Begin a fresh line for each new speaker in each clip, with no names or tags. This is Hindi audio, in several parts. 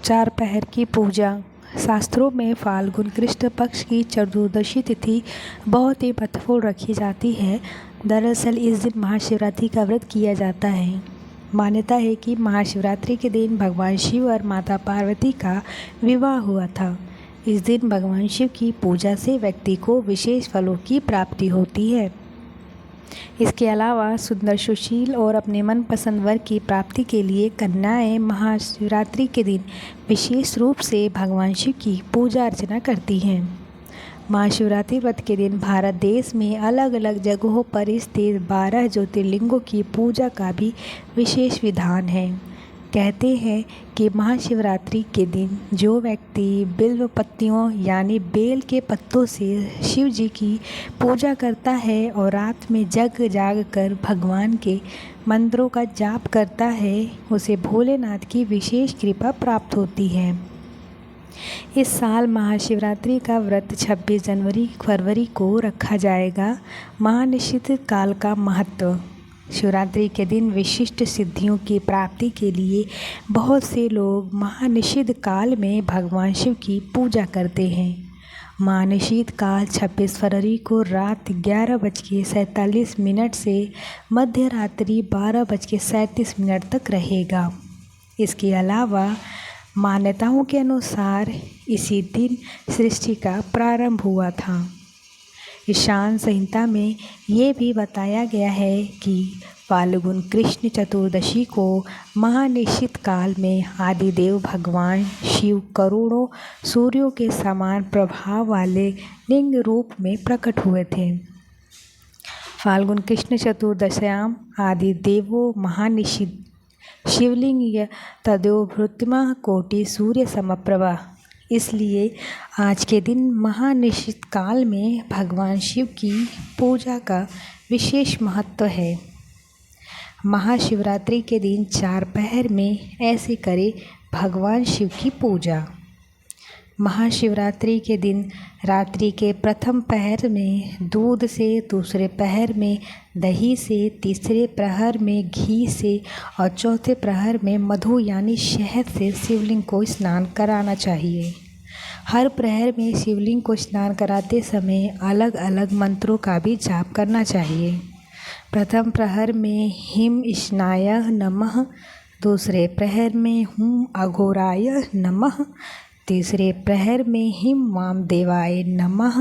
चार पहर की पूजा। शास्त्रों में फाल्गुन कृष्ण पक्ष की चतुर्दशी तिथि बहुत ही महत्वपूर्ण रखी जाती है। दरअसल इस दिन महाशिवरात्रि का व्रत किया जाता है। मान्यता है कि महाशिवरात्रि के दिन भगवान शिव और माता पार्वती का विवाह हुआ था। इस दिन भगवान शिव की पूजा से व्यक्ति को विशेष फलों की प्राप्ति होती है। इसके अलावा सुंदर, सुशील और अपने मनपसंद वर की प्राप्ति के लिए कन्याएं महाशिवरात्रि के दिन विशेष रूप से भगवान शिव की पूजा अर्चना करती हैं। महाशिवरात्रि व्रत के दिन भारत देश में अलग अलग जगहों पर स्थित 12 ज्योतिर्लिंगों की पूजा का भी विशेष विधान है। कहते हैं कि महाशिवरात्रि के दिन जो व्यक्ति बिल्व पत्तियों यानी बेल के पत्तों से शिव जी की पूजा करता है और रात में जग जाग कर भगवान के मंत्रों का जाप करता है, उसे भोलेनाथ की विशेष कृपा प्राप्त होती है। इस साल महाशिवरात्रि का व्रत 26 फरवरी को रखा जाएगा। महानिशित काल का महत्व। शिवरात्रि के दिन विशिष्ट सिद्धियों की प्राप्ति के लिए बहुत से लोग महानिषिद्ध काल में भगवान शिव की पूजा करते हैं। महानिषिद्ध काल 26 फरवरी को रात 11:47 से मध्य रात्रि 12:37 तक रहेगा। इसके अलावा मान्यताओं के अनुसार इसी दिन सृष्टि का प्रारंभ हुआ था। ईशान संहिता में ये भी बताया गया है कि फाल्गुन कृष्ण चतुर्दशी को महानिशित काल में आदिदेव भगवान शिव करोड़ों सूर्यों के समान प्रभाव वाले लिंग रूप में प्रकट हुए थे। फाल्गुन कृष्ण चतुर्दश्याम आदिदेवो महानिशित शिवलिंग तदोभृतमा कोटि सूर्य समप्रभा। इसलिए आज के दिन महानिशित काल में भगवान शिव की पूजा का विशेष महत्व है। महाशिवरात्रि के दिन चार पहर में ऐसे करें भगवान शिव की पूजा। महाशिवरात्रि के दिन रात्रि के प्रथम पहर में दूध से, दूसरे पहर में दही से, तीसरे प्रहर में घी से और चौथे प्रहर में मधु यानी शहद से शिवलिंग को स्नान कराना चाहिए। हर प्रहर में शिवलिंग को स्नान कराते समय अलग अलग मंत्रों का भी जाप करना चाहिए। प्रथम प्रहर में हिम स्नाय नमः, दूसरे प्रहर में हुम अघोराय नमः, तीसरे प्रहर में हिम वामदेवाय नमः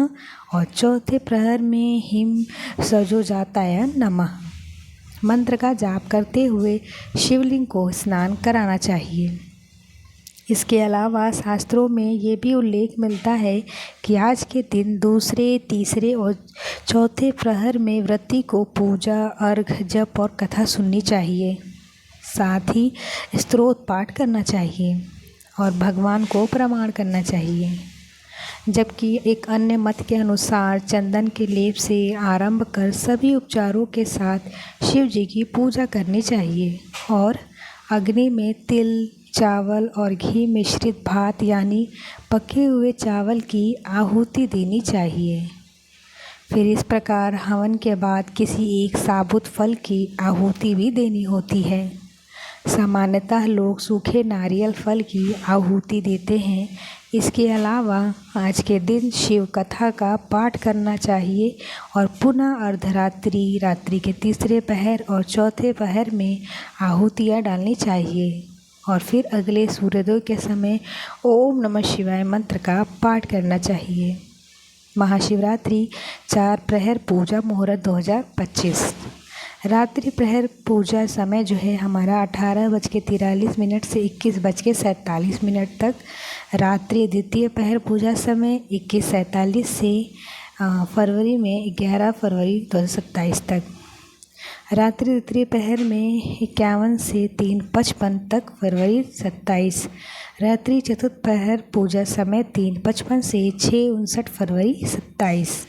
और चौथे प्रहर में हिम सजोजाताय नमः मंत्र का जाप करते हुए शिवलिंग को स्नान कराना चाहिए। इसके अलावा शास्त्रों में ये भी उल्लेख मिलता है कि आज के दिन दूसरे, तीसरे और चौथे प्रहर में व्रती को पूजा, अर्घ, जप और कथा सुननी चाहिए। साथ ही स्तोत्र पाठ करना चाहिए और भगवान को प्रणाम करना चाहिए। जबकि एक अन्य मत के अनुसार चंदन के लेप से आरंभ कर सभी उपचारों के साथ शिव जी की पूजा करनी चाहिए और अग्नि में तिल, चावल और घी मिश्रित भात यानी पके हुए चावल की आहुति देनी चाहिए। फिर इस प्रकार हवन के बाद किसी एक साबुत फल की आहुति भी देनी होती है। सामान्यतः लोग सूखे नारियल फल की आहुति देते हैं। इसके अलावा आज के दिन शिव कथा का पाठ करना चाहिए और पुनः अर्धरात्रि, रात्रि के तीसरे पहर और चौथे पहर में आहुतियाँ डालनी चाहिए और फिर अगले सूर्योदय के समय ओम नमः शिवाय मंत्र का पाठ करना चाहिए। महाशिवरात्रि चार प्रहर पूजा मुहूर्त 2025। रात्रि प्रहर पूजा समय जो है हमारा 18:43 से 21:47 तक। रात्रि द्वितीय पहर पूजा समय 21:47 से फरवरी में 11 फरवरी 2027 तक। रात्रि द्वितीय पहर में 51 से 3:55 तक फरवरी 27। रात्रि चतुर्थ पहर पूजा समय 3:55 से 6:59 फरवरी 27।